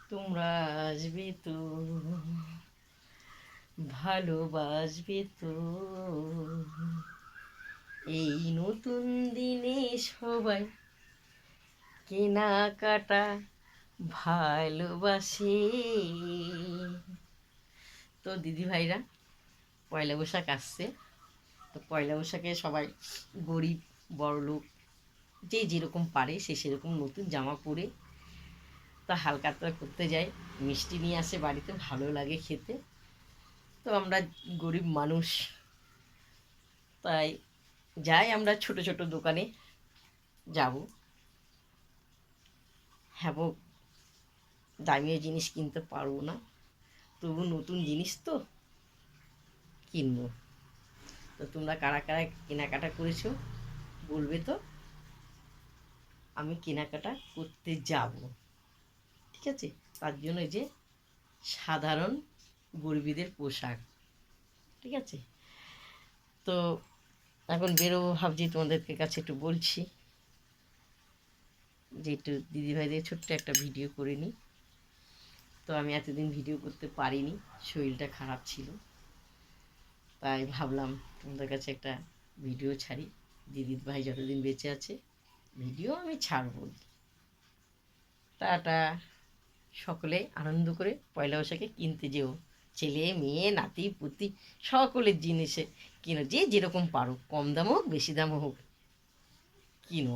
তোমরা আসবে তো, ভালোবাসবে তো, এই নতুন দিনে সবাই কেনাকাটা ভালোবাসে। তো দিদি ভাইরা, পয়লা বৈশাখ আসছে। তো পয়লা বৈশাখে সবাই গরিব বড়লোক যে যেরকম পারে সে সেরকম নতুন জামা পরে তা হালকা করতে যায়, মিষ্টি নিয়ে আসে বাড়িতে, ভালো লাগে খেতে। তো আমরা গরিব মানুষ, তাই যাই আমরা ছোট ছোট দোকানে যাব, হ্যাঁ দামিও জিনিস কিনতে পারবো না, তবু নতুন জিনিস তো কিনবো। তো তোমরা কারা কারা কেনাকাটা করেছো বলবে তো, আমি কেনাকাটা করতে যাব। ঠিক আছে, তার জন্য এই যে সাধারণ গরিবীদের পোশাক। ঠিক আছে, তো এখন বেরোবো ভাবছি, তোমাদেরকে কাছে একটু বলছি যে একটু দিদিভাইদের ছোট্ট একটা ভিডিও করে নিই। তো আমি এতদিন ভিডিও করতে পারিনি, শরীরটা খারাপ ছিল, তাই ভাবলাম তোমাদের কাছে একটা ভিডিও ছাড়ি। দিদির ভাই যতদিন বেঁচে আছে ভিডিও আমি ছাড়বই। টাটা। সকলে আনন্দ করে পয়লা বৈশাখে কিনতে যেও, ছেলে মেয়ে নাতি পুতি সকলের জিনিসে কিনো, যে যেরকম পারো, কম দাম হোক বেশি দাম হোক কিনো।